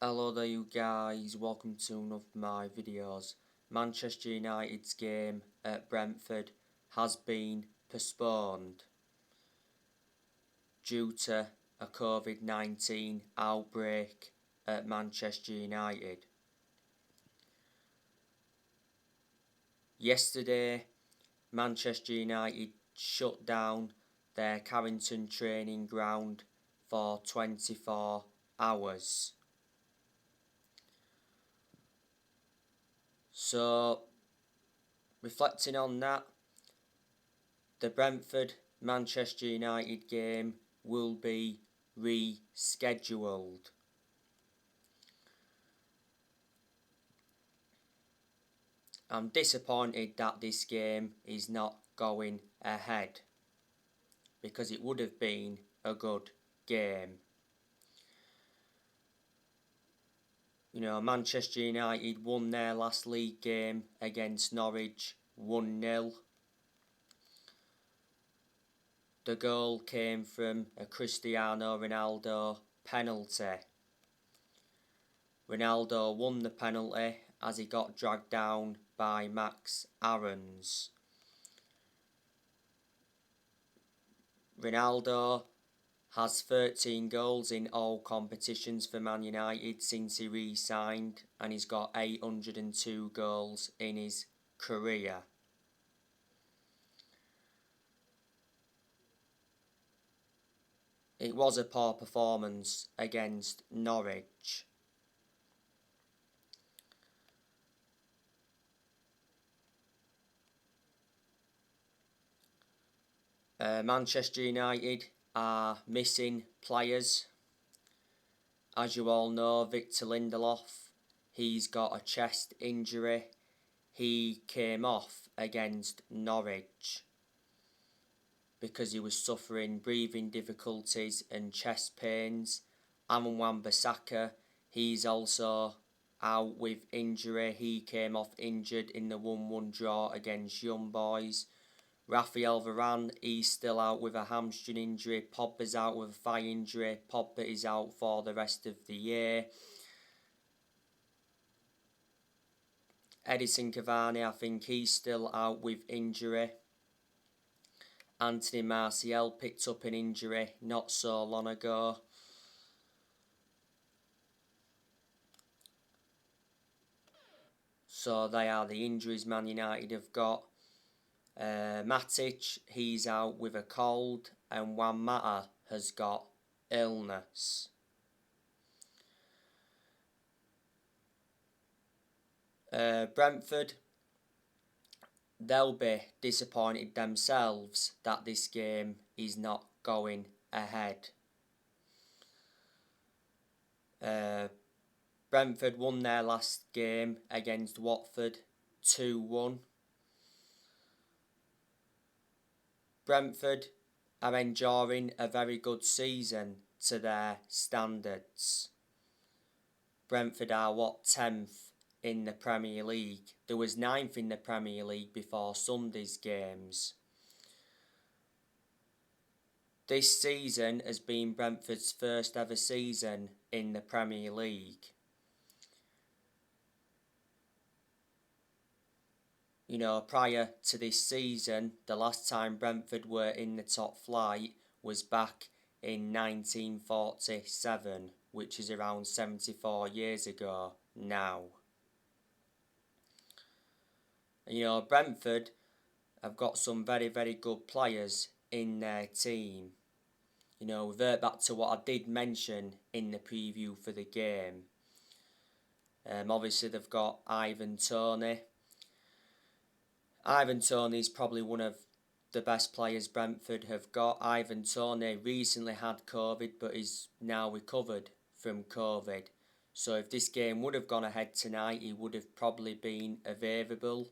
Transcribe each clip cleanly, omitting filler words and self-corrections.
Hello there you guys, welcome to one of my videos. Manchester United's game at Brentford has been postponed due to a COVID-19 outbreak at Manchester United. Yesterday, Manchester United shut down their Carrington training ground for 24 hours. So, reflecting on that, the Brentford Manchester United game will be rescheduled. I'm disappointed that this game is not going ahead because it would have been a good game. Manchester United won their last league game against Norwich 1-0. The goal came from a Cristiano Ronaldo penalty. Ronaldo won the penalty as he got dragged down by Max Aarons. Ronaldo has 13 goals in all competitions for Man United since he re-signed, and he's got 802 goals in his career. It was a poor performance against Norwich. Manchester United are missing players. As you all know, Victor Lindelof, he's got a chest injury. He came off against Norwich because he was suffering breathing difficulties and chest pains. Aaron Wan-Bissaka, he's also out with injury. He came off injured in the 1-1 draw against Young Boys. Raphael Varane, he's still out with a hamstring injury. Pogba's out with a thigh injury. Pogba is out for the rest of the year. Edison Cavani, I think he's still out with injury. Anthony Martial picked up an injury not so long ago. So they are the injuries Man United have got. Matic, he's out with a cold, and Juan Mata has got illness. Brentford, they'll be disappointed themselves that this game is not going ahead. Brentford won their last game against Watford 2-1. Brentford are enjoying a very good season to their standards. Brentford are 10th in the Premier League. There was 9th in the Premier League before Sunday's games. This season has been Brentford's first ever season in the Premier League. Prior to this season, the last time Brentford were in the top flight was back in 1947, which is around 74 years ago now. Brentford have got some very, very good players in their team. Revert back to what I did mention in the preview for the game. Obviously, they've got Ivan Toney. Ivan Toney is probably one of the best players Brentford have got. Ivan Toney recently had COVID but is now recovered from COVID. So if this game would have gone ahead tonight, he would have probably been available.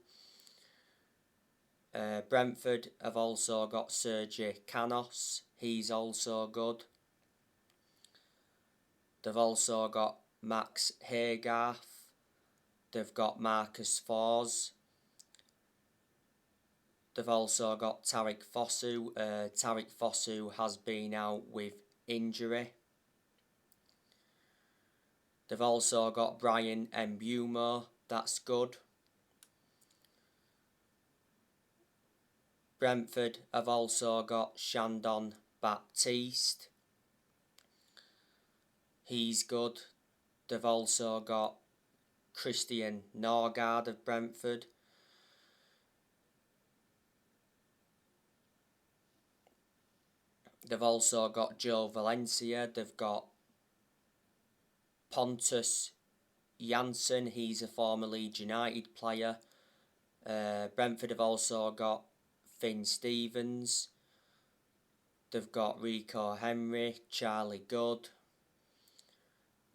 Brentford have also got Sergi Canos. He's also good. They've also got Max Haygarth. They've got Marcus Fors. They've also got Tariq Fosu. Tariq Fosu has been out with injury. They've also got Brian Mbumo, that's good. Brentford have also got Shandon Baptiste. He's good. They've also got Christian Norgard of Brentford. They've also got Joe Valencia. They've got Pontus Jansson. He's a former Leeds United player. Brentford have also got Finn Stevens. They've got Rico Henry, Charlie Good.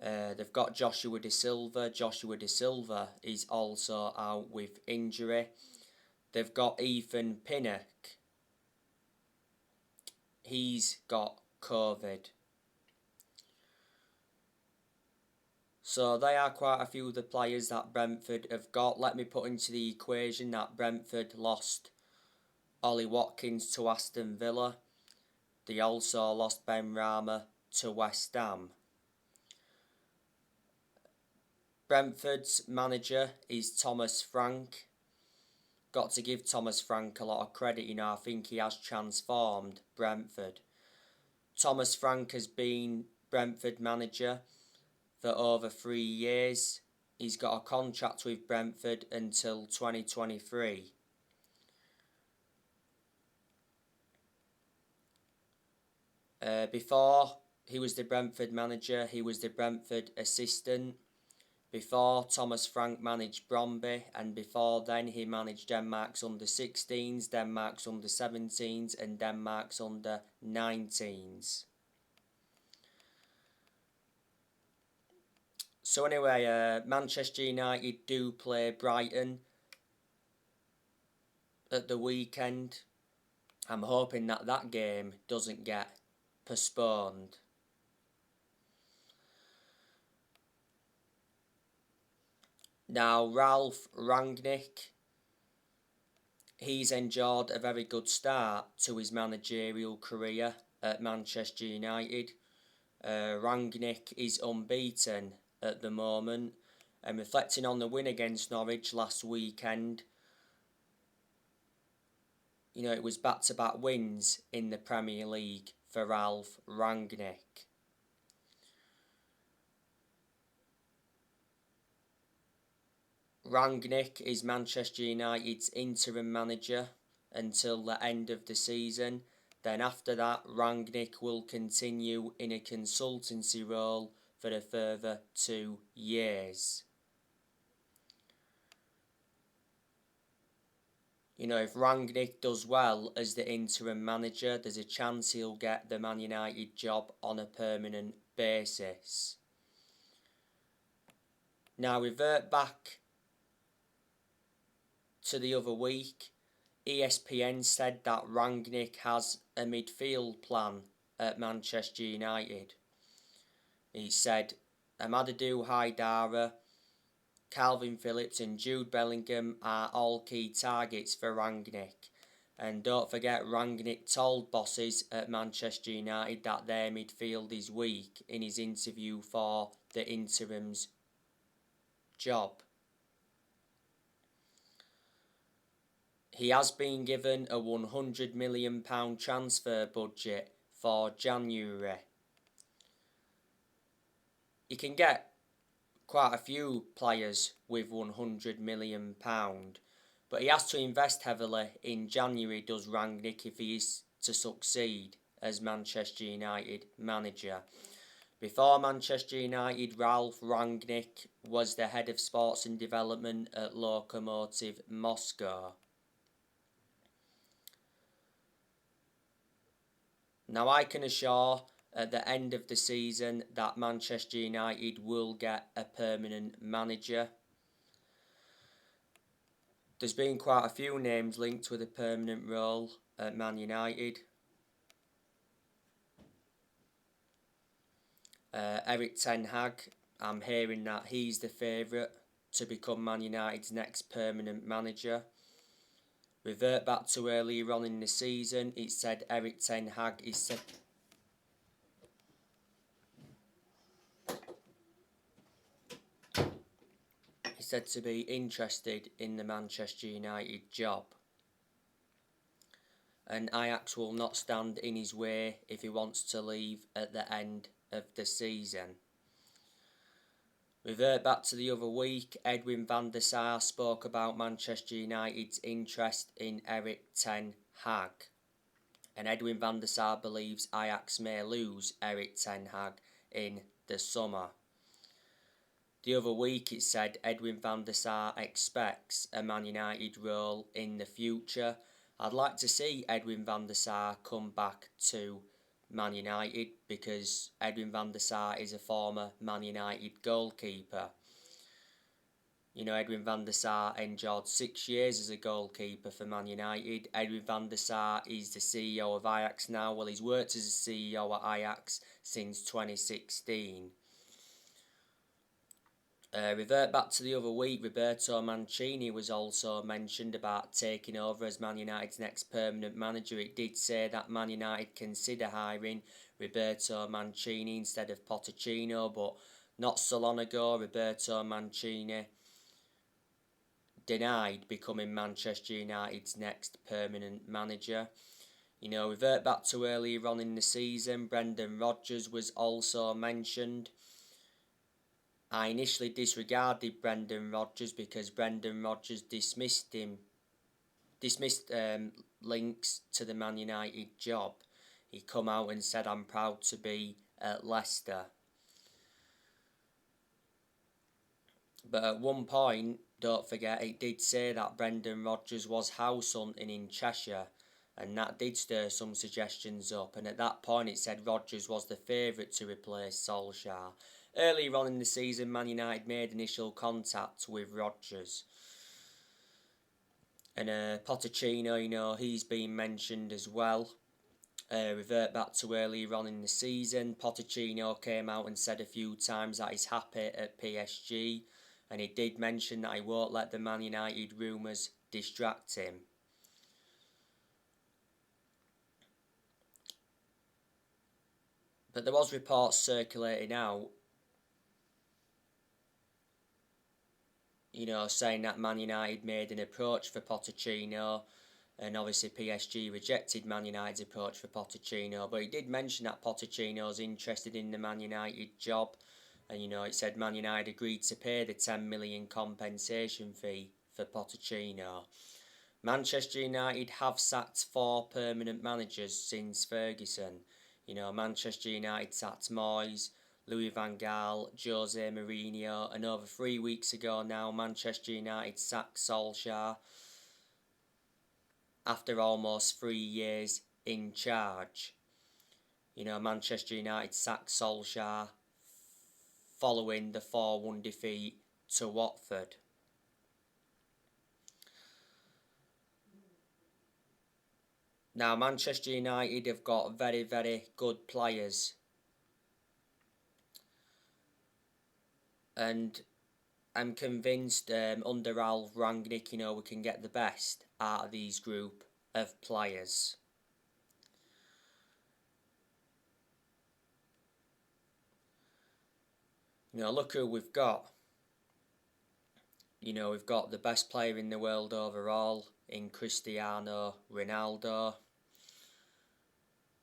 They've got Joshua De Silva. Joshua De Silva is also out with injury. They've got Ethan Pinnock. He's got COVID. So they are quite a few of the players that Brentford have got. Let me put into the equation that Brentford lost Ollie Watkins to Aston Villa. They also lost Ben Rama to West Ham. Brentford's manager is Thomas Frank. Got to give Thomas Frank a lot of credit, you know. I think he has transformed Brentford. Thomas Frank has been Brentford manager for over 3 years. He's got a contract with Brentford until 2023. Before he was the Brentford manager, he was the Brentford assistant. Before, Thomas Frank managed Bromby, and before then he managed Denmark's under-16s, Denmark's under-17s and Denmark's under-19s. So anyway, Manchester United do play Brighton at the weekend. I'm hoping that that game doesn't get postponed. Now, Ralph Rangnick, he's enjoyed a very good start to his managerial career at Manchester United. Rangnick is unbeaten at the moment, and reflecting on the win against Norwich last weekend, you know, it was back-to-back wins in the Premier League for Ralph Rangnick. Rangnick is Manchester United's interim manager until the end of the season. Then after that, Rangnick will continue in a consultancy role for a further 2 years. You know, if Rangnick does well as the interim manager, there's a chance he'll get the Man United job on a permanent basis. Now, revert back to the other week. ESPN said that Rangnick has a midfield plan at Manchester United. He said Amadou Haidara, Calvin Phillips and Jude Bellingham are all key targets for Rangnick. And don't forget, Rangnick told bosses at Manchester United that their midfield is weak in his interview for the interim's job. He has been given a £100 million transfer budget for January. You can get quite a few players with £100 million, but he has to invest heavily in January, does Rangnick, if he is to succeed as Manchester United manager. Before Manchester United, Ralph Rangnick was the head of sports and development at Lokomotiv Moscow. Now, I can assure at the end of the season that Manchester United will get a permanent manager. There's been quite a few names linked with a permanent role at Man United. Erik ten Hag, I'm hearing that he's the favourite to become Man United's next permanent manager. Revert back to earlier on in the season, it said Erik ten Hag is set. He's said to be interested in the Manchester United job, and Ajax will not stand in his way if he wants to leave at the end of the season. Revert back to the other week, Edwin van der Sar spoke about Manchester United's interest in Erik ten Hag, and Edwin van der Sar believes Ajax may lose Erik ten Hag in the summer. The other week it said Edwin van der Sar expects a Man United role in the future. I'd like to see Edwin van der Sar come back to Man United, because Edwin van der Sar is a former Man United goalkeeper. You know, Edwin van der Sar endured 6 years as a goalkeeper for Man United. Edwin van der Sar is the CEO of Ajax now. Well, he's worked as a CEO at Ajax since 2016. Revert back to the other week, Roberto Mancini was also mentioned about taking over as Man United's next permanent manager. It did say that Man United consider hiring Roberto Mancini instead of Pochettino, but not so long ago Roberto Mancini denied becoming Manchester United's next permanent manager. You know, revert back to earlier on in the season, Brendan Rodgers was also mentioned. I initially disregarded Brendan Rodgers because Brendan Rodgers dismissed links to the Man United job. He come out and said, "I'm proud to be at Leicester." But at one point, don't forget, it did say that Brendan Rodgers was house hunting in Cheshire, and that did stir some suggestions up. And at that point it said Rodgers was the favourite to replace Solskjaer. Earlier on in the season, Man United made initial contact with Rodgers. And Pochettino, you know, he's been mentioned as well. Revert back to earlier on in the season, Pochettino came out and said a few times that he's happy at PSG, and he did mention that he won't let the Man United rumours distract him. But there was reports circulating out, you know, saying that Man United made an approach for Pochettino, and obviously PSG rejected Man United's approach for Pochettino, but he did mention that Pochettino's interested in the Man United job, and you know, it said Man United agreed to pay the 10 million compensation fee for Pochettino. Manchester United have sacked 4 permanent managers since Ferguson. You know, Manchester United sacked Moyes, Louis van Gaal, Jose Mourinho, and over 3 weeks ago now, Manchester United sacked Solskjaer after almost 3 years in charge. You know, Manchester United sacked Solskjaer following the 4-1 defeat to Watford. Now, Manchester United have got very, very good players. And I'm convinced under Ralf Rangnick, you know, we can get the best out of these group of players. You know, look who we've got. You know, we've got the best player in the world overall in Cristiano Ronaldo.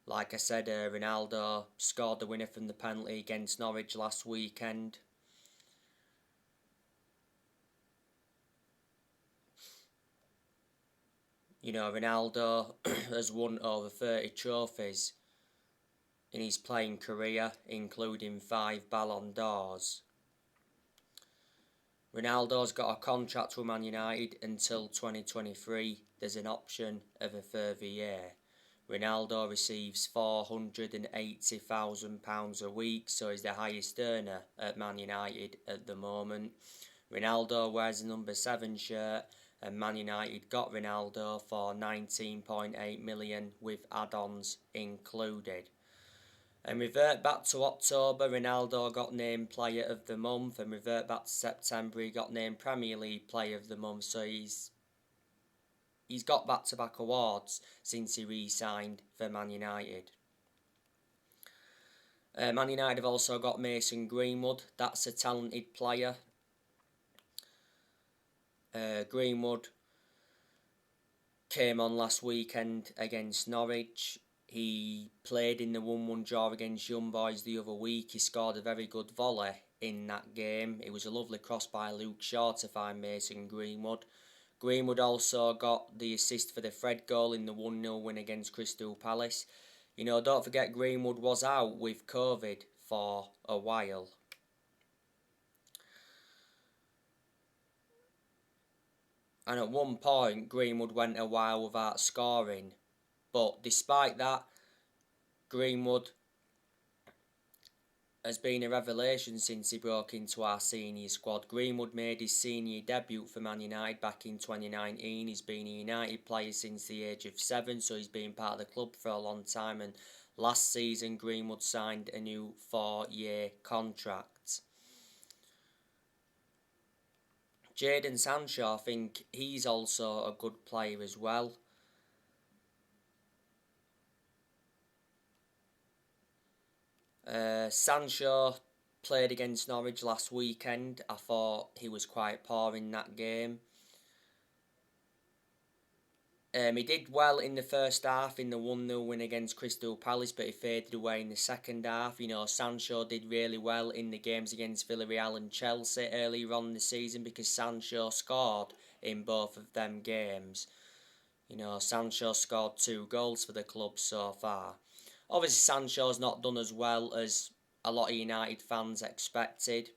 Like I said, Ronaldo scored the winner from the penalty against Norwich last weekend. You know, Ronaldo has won over 30 trophies in his playing career, including 5 Ballon d'Ors. Ronaldo's got a contract with Man United until 2023. There's an option of a further year. Ronaldo receives £480,000 a week, so he's the highest earner at Man United at the moment. Ronaldo wears the number 7 shirt, and Man United got Ronaldo for 19.8 million with add-ons included. And revert back to October, Ronaldo got named Player of the Month, and revert back to September, he got named Premier League Player of the Month, so he's got back-to-back awards since he re-signed for Man United. Man United have also got Mason Greenwood. That's a talented player. Greenwood came on last weekend against Norwich. He played in the 1-1 draw against Young Boys the other week. He scored a very good volley in that game. It was a lovely cross by Luke Shaw to find Mason Greenwood. Greenwood also got the assist for the Fred goal in the 1-0 win against Crystal Palace. You know, don't forget Greenwood was out with COVID for a while. And at one point, Greenwood went a while without scoring. But despite that, Greenwood has been a revelation since he broke into our senior squad. Greenwood made his senior debut for Man United back in 2019. He's been a United player since the age of 7, so he's been part of the club for a long time. And last season, Greenwood signed a new 4-year contract. Jadon Sancho, I think he's also a good player as well. Sancho played against Norwich last weekend. I thought he was quite poor in that game. He did well in the first half in the 1-0 win against Crystal Palace, but he faded away in the second half. You know, Sancho did really well in the games against Villarreal and Chelsea earlier on in the season because Sancho scored in both of them games. You know, Sancho scored 2 goals for the club so far. Obviously, Sancho's not done as well as a lot of United fans expected,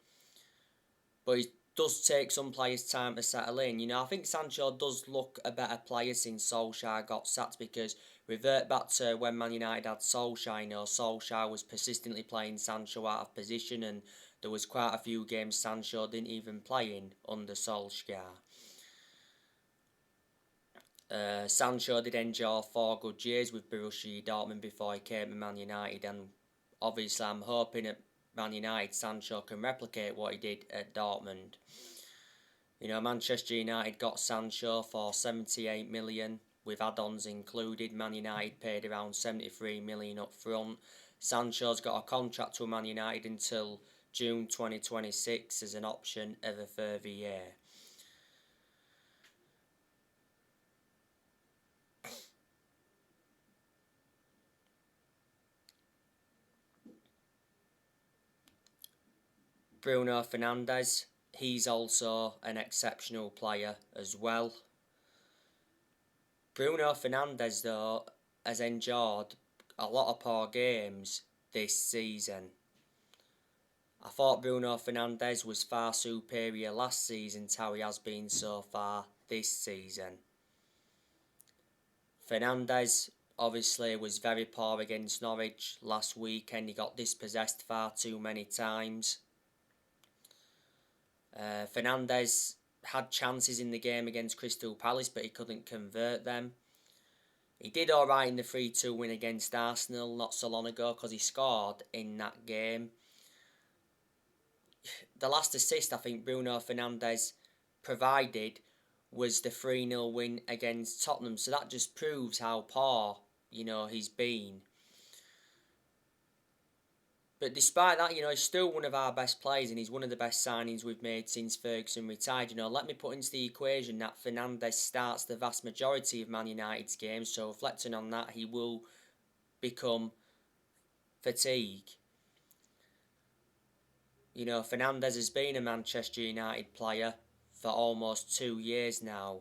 but it does take some players time to settle in. You know, I think Sancho does look a better player since Solskjaer got sacked, because revert back to when Man United had Solskjaer, you know, Solskjaer was persistently playing Sancho out of position, and there was quite a few games Sancho didn't even play in under Solskjaer. Sancho did enjoy 4 good years with Borussia Dortmund before he came to Man United, and obviously I'm hoping at Man United Sancho can replicate what he did at Dortmund. You know, Manchester United got Sancho for 78 million with add-ons included. Man United paid around 73 million up front. Sancho's got a contract with Man United until June 2026 as an option of a further year. Bruno Fernandez, he's also an exceptional player as well. Bruno Fernandez, though, has endured a lot of poor games this season. I thought Bruno Fernandez was far superior last season to how he has been so far this season. Fernandez obviously was very poor against Norwich last weekend. He got dispossessed far too many times. Fernandez had chances in the game against Crystal Palace, but he couldn't convert them. He did alright in the 3-2 win against Arsenal not so long ago because he scored in that game. The last assist I think Bruno Fernandez provided was the 3-0 win against Tottenham, so that just proves how poor, you know, he's been. But despite that, you know, he's still one of our best players and he's one of the best signings we've made since Ferguson retired. You know, let me put into the equation that Fernandez starts the vast majority of Man United's games, so reflecting on that, he will become fatigue. You know, Fernandez has been a Manchester United player for almost 2 years now.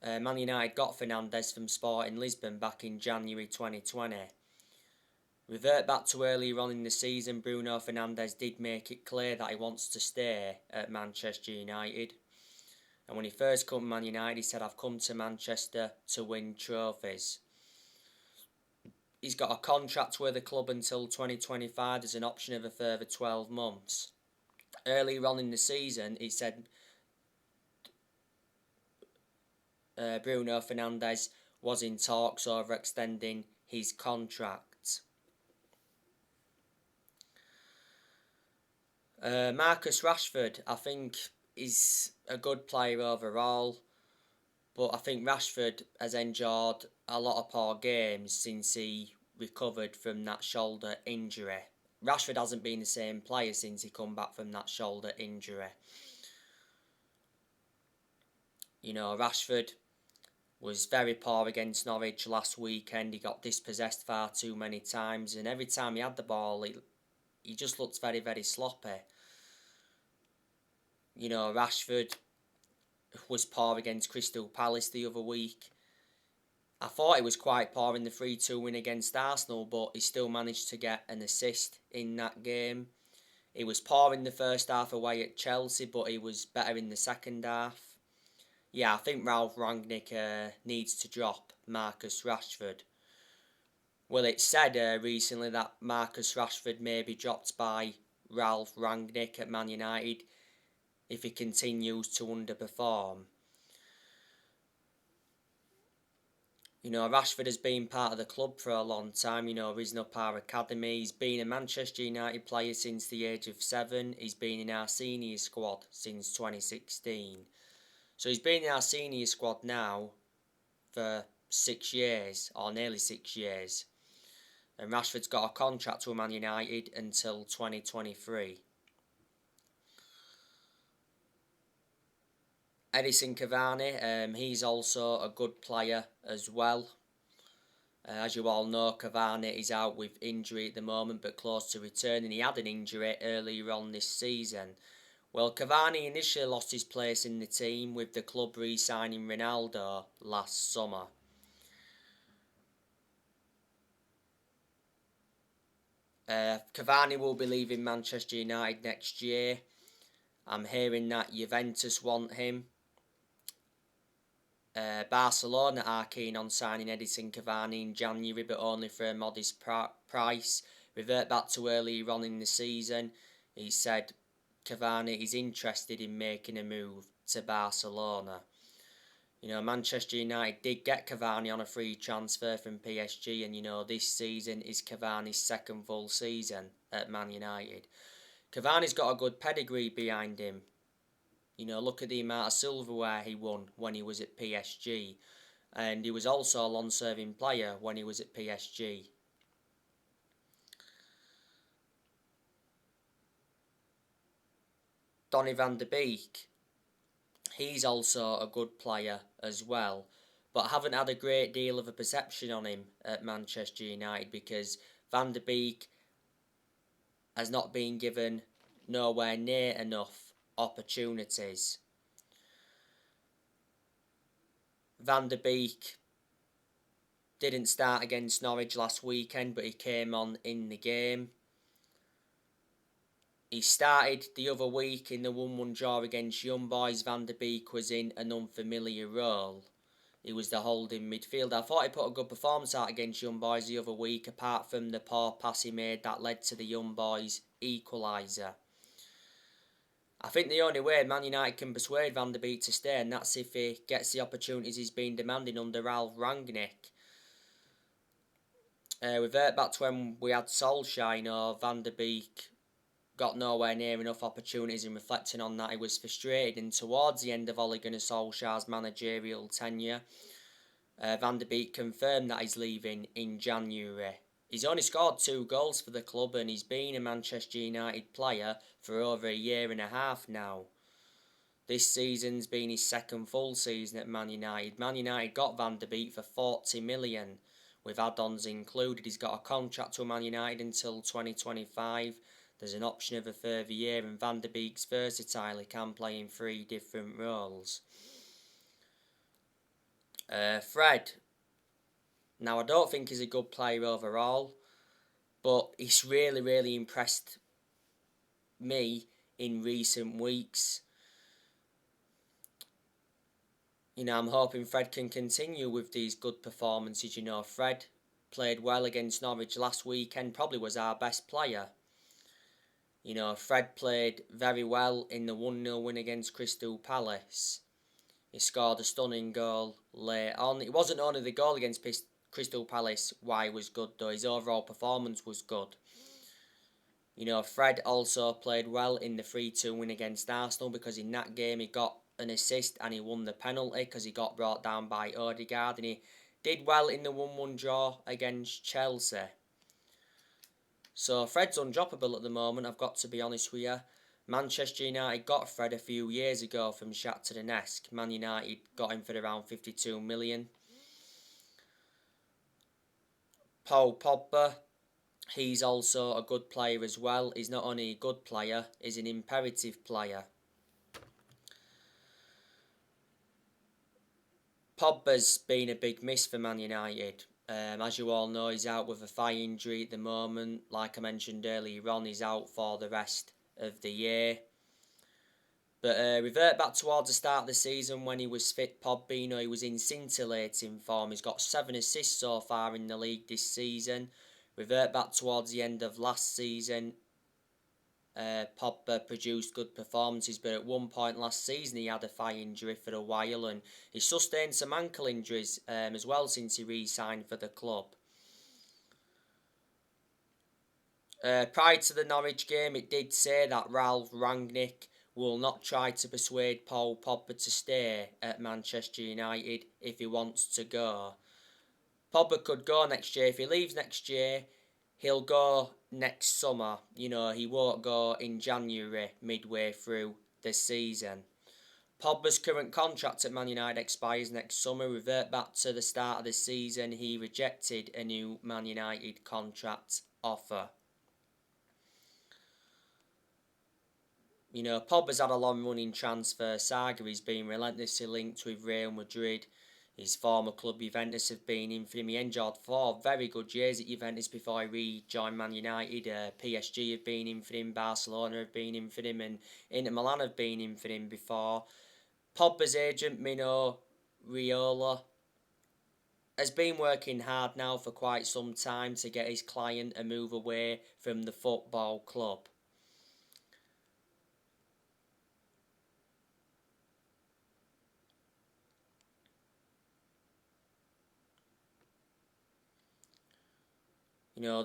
Man United got Fernandez from Sporting Lisbon back in January 2020. Revert back to earlier on in the season, Bruno Fernandez did make it clear that he wants to stay at Manchester United. And when he first came to Man United, he said, "I've come to Manchester to win trophies." He's got a contract with the club until 2025. There's an option of a further 12 months. Earlier on in the season, he said Bruno Fernandez was in talks over extending his contract. Marcus Rashford, I think, is a good player overall, but I think Rashford has endured a lot of poor games since he recovered from that shoulder injury. Rashford hasn't been the same player since he come back from that shoulder injury. Rashford was very poor against Norwich last weekend. He got dispossessed far too many times, and every time he had the ball, he just looked very, very sloppy. Rashford was poor against Crystal Palace the other week. I thought he was quite poor in the 3-2 win against Arsenal, but he still managed to get an assist in that game. He was poor in the first half away at Chelsea, but he was better in the second half. Yeah, I think Ralph Rangnick needs to drop Marcus Rashford. Well, it's said recently that Marcus Rashford may be dropped by Ralph Rangnick at Man United if he continues to underperform. Rashford has been part of the club for a long time, risen up our academy. He's been a Manchester United player since the age of 7. He's been in our senior squad since 2016. So he's been in our senior squad now for 6 years, or nearly 6 years. And Rashford's got a contract with Man United until 2023. Edison Cavani, he's also a good player as well. As you all know, Cavani is out with injury at the moment, but close to returning. He had an injury earlier on this season. Well, Cavani initially lost his place in the team with the club re-signing Ronaldo last summer. Cavani will be leaving Manchester United next year. I'm hearing that Juventus want him. Barcelona are keen on signing Edison Cavani in January, but only for a modest price. Revert back to earlier on in the season. He said Cavani is interested in making a move to Barcelona. Manchester United did get Cavani on a free transfer from PSG, and this season is Cavani's second full season at Man United. Cavani's got a good pedigree behind him. Look at the amount of silverware he won when he was at PSG. And he was also a long-serving player when he was at PSG. Donny van de Beek, he's also a good player as well. But I haven't had a great deal of a perception on him at Manchester United because Van de Beek has not been given nowhere near enough opportunities. Van de Beek didn't start against Norwich last weekend, but he came on in the game. He started the other week in the 1-1 draw against Young Boys. Van de Beek was in an unfamiliar role. He was the holding midfielder. I thought he put a good performance out against Young Boys the other week, apart from the poor pass he made that led to the Young Boys equaliser. I think the only way Man United can persuade Van de Beek to stay, and that's if he gets the opportunities he's been demanding under Ralph Rangnick. Revert back to when we had Solskjaer, Van de Beek got nowhere near enough opportunities, and reflecting on that, he was frustrated. And towards the end of Ole Gunnar Solskjaer's managerial tenure, Van de Beek confirmed that he's leaving in January. He's only scored 2 goals for the club, and he's been a Manchester United player for over a year and a half now. This season's been his second full season at Man United. Man United got Van de Beek for 40 million, with add-ons included. He's got a contract with Man United until 2025. There's an option of a further year, and Van de Beek's versatile. He can play in 3 different roles. Fred. Now, I don't think he's a good player overall, but he's really, really impressed me in recent weeks. I'm hoping Fred can continue with these good performances. Fred played well against Norwich last weekend, probably was our best player. Fred played very well in the 1-0 win against Crystal Palace. He scored a stunning goal late on. It wasn't only the goal against Crystal Palace why he was good, though. His overall performance was good. Fred also played well in the 3-2 win against Arsenal, because in that game he got an assist and he won the penalty because he got brought down by Odegaard, and he did well in the 1-1 draw against Chelsea. So Fred's undroppable at the moment, I've got to be honest with you. Manchester United got Fred a few years ago from Shakhtar Donetsk. Man United got him for around 52 million. Paul Pogba, he's also a good player as well. He's not only a good player, he's an imperative player. Pogba's been a big miss for Man United. As you all know, he's out with a thigh injury at the moment. Like I mentioned earlier on, he's out for the rest of the year. But revert back towards the start of the season when he was fit, Pogba, he was in scintillating form. He's got 7 assists so far in the league this season. Revert back towards the end of last season, Pogba produced good performances, but at one point last season he had a thigh injury for a while, and he's sustained some ankle injuries as well since he re-signed for the club. Prior to the Norwich game, it did say that Ralph Rangnick will not try to persuade Paul Pogba to stay at Manchester United if he wants to go. Pogba could go next year. If he leaves next year, he'll go next summer. He won't go in January, midway through the season. Pogba's current contract at Man United expires next summer. Revert back to the start of the season, he rejected a new Man United contract offer. Pogba's had a long-running transfer saga. He's been relentlessly linked with Real Madrid. His former club Juventus have been in for him. He enjoyed 4 very good years at Juventus before he rejoined Man United. PSG have been in for him, Barcelona have been in for him, and Inter Milan have been in for him before. Pogba's agent, Mino Raiola, has been working hard now for quite some time to get his client a move away from the football club.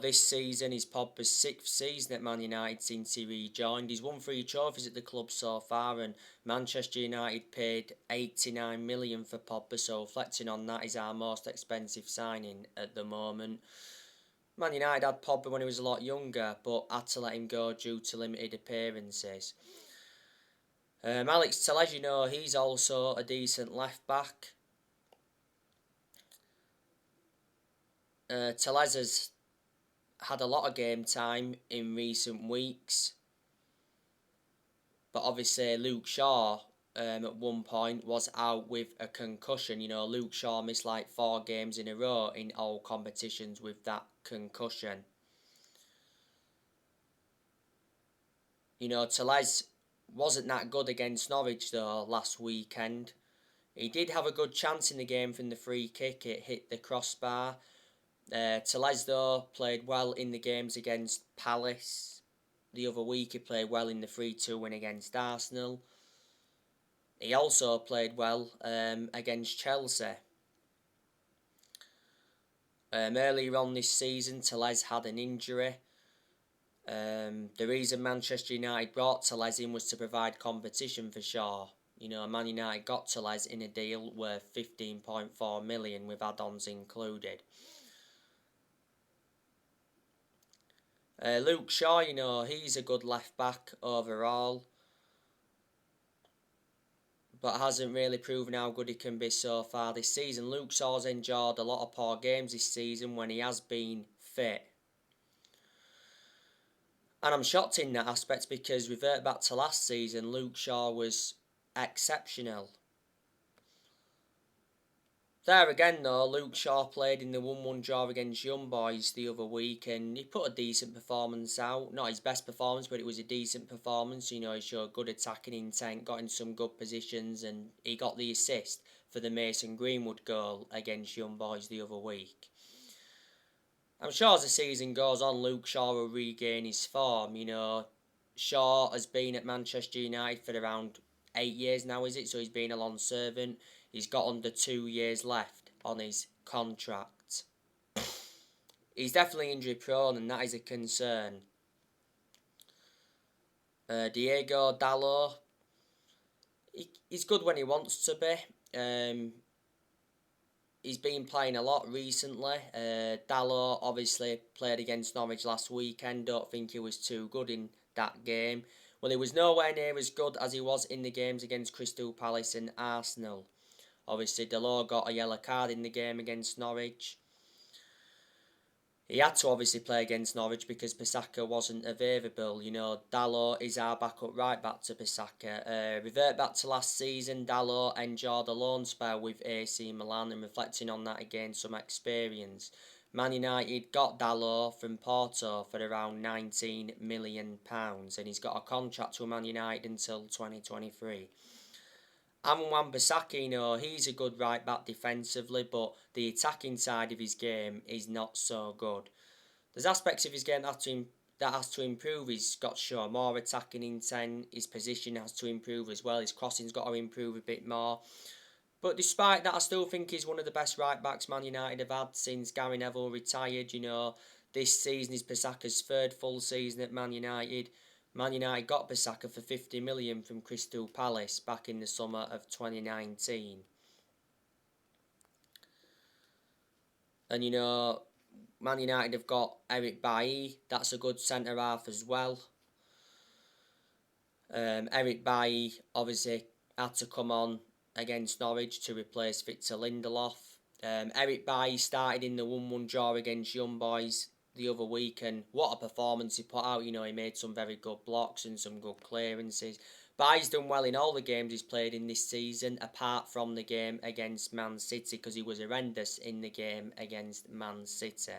This season is Pogba's 6th season at Man United since he rejoined. He's won 3 trophies at the club so far, and Manchester United paid 89 million for Pogba, so reflecting on that, is our most expensive signing at the moment. Man United had Pogba when he was a lot younger, but had to let him go due to limited appearances. Alex Telles, he's also a decent left back. Telles has had a lot of game time in recent weeks, but obviously Luke Shaw at one point was out with a concussion. Luke Shaw missed like 4 games in a row in all competitions with that concussion. Telles wasn't that good against Norwich though last weekend. He did have a good chance in the game from the free kick. It hit the crossbar. Telles though played well in the games against Palace. The other week he played well in the 3-2 win against Arsenal. He also played well against Chelsea. Earlier on this season, Telles had an injury. The reason Manchester United brought Telles in was to provide competition for Shaw. Man United got Telles in a deal worth 15.4 million with add-ons included. Luke Shaw, he's a good left back overall, but hasn't really proven how good he can be so far this season. Luke Shaw's endured a lot of poor games this season when he has been fit. And I'm shocked in that aspect because revert back to last season, Luke Shaw was exceptional. There again though, Luke Shaw played in the 1-1 draw against Young Boys the other week and he put a decent performance out. Not his best performance, but it was a decent performance. He showed good attacking intent, got in some good positions, and he got the assist for the Mason Greenwood goal against Young Boys the other week. I'm sure as the season goes on, Luke Shaw will regain his form. Shaw has been at Manchester United for around 8 years now, is it? So he's been a long servant. He's got under 2 years left on his contract. He's definitely injury prone and that is a concern. Diego Dalot, he's good when he wants to be. He's been playing a lot recently. Dalot obviously played against Norwich last weekend. Don't think he was too good in that game. Well, he was nowhere near as good as he was in the games against Crystal Palace and Arsenal. Obviously, Delors got a yellow card in the game against Norwich. He had to obviously play against Norwich because Pisaka wasn't available. You know, Dalot is our backup right back to Pisaka. Revert back to last season, Dalot enjoyed a loan spell with AC Milan, and reflecting on that, he gained some experience. Man United got Dalot from Porto for around £19 million, and he's got a contract with Man United until 2023. Wan-Bissaka, you know, he's a good right back defensively, but the attacking side of his game is not so good. There's aspects of his game that has to improve. He's got to show more attacking intent. His position has to improve as well. His crossing's got to improve a bit more. But despite that, I still think he's one of the best right backs Man United have had since Gary Neville retired. You know, this season is Bissaka's third full season at Man United. Man United got Bissaka for $50 million from Crystal Palace back in the summer of 2019. And you know, Man United have got Eric Bailly. That's a good centre-half as well. Eric Bailly obviously had to come on against Norwich to replace Victor Lindelof. Eric Bailly started in the 1-1 draw against Young Boys the other week, and what a performance he put out. You know, he made some very good blocks and some good clearances. Bailly's done well in all the games he's played in this season, apart from the game against Man City, because he was horrendous in the game against Man City.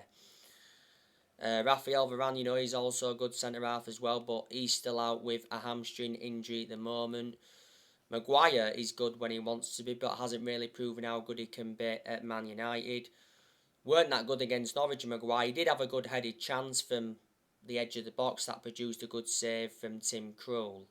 Rafael Varane, you know, he's also a good centre-half as well, but he's still out with a hamstring injury at the moment. Maguire is good when he wants to be, but hasn't really proven how good he can be at Man United. Weren't that good against Norwich, Maguire. He did have a good headed chance from the edge of the box that produced a good save from Tim Krul.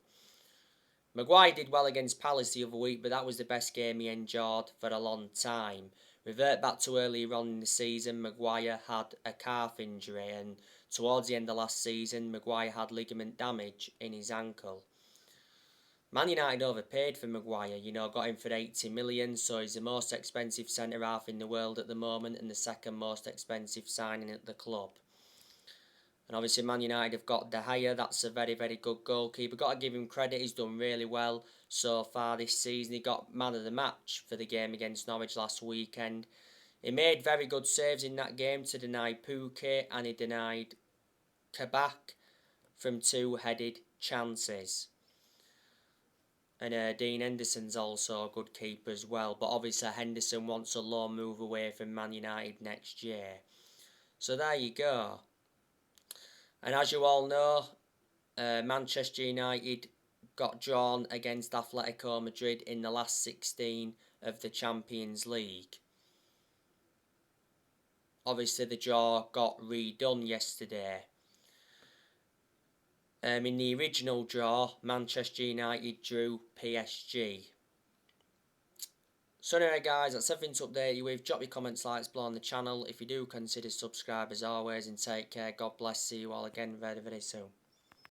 Maguire did well against Palace the other week, but that was the best game he enjoyed for a long time. Revert back to earlier on in the season, Maguire had a calf injury, and towards the end of last season, Maguire had ligament damage in his ankle. Man United overpaid for Maguire, you know, got him for 80 million, so he's the most expensive centre-half in the world at the moment and the second most expensive signing at the club. And obviously Man United have got De Gea, that's a very, very good goalkeeper. Got to give him credit, he's done really well so far this season. He got man of the match for the game against Norwich last weekend. He made very good saves in that game to deny Pukki, and he denied Kabak from two-headed chances. And Dean Henderson's also a good keeper as well. But obviously Henderson wants a loan move away from Man United next year. So there you go. And as you all know, Manchester United got drawn against Atletico Madrid in the last 16 of the Champions League. Obviously the draw got redone yesterday. In the original draw, Manchester United drew PSG. So anyway guys, that's everything to update you with. Drop your comments, likes below on the channel. If you do, consider subscribe as always, and take care. God bless. See you all again very, very soon.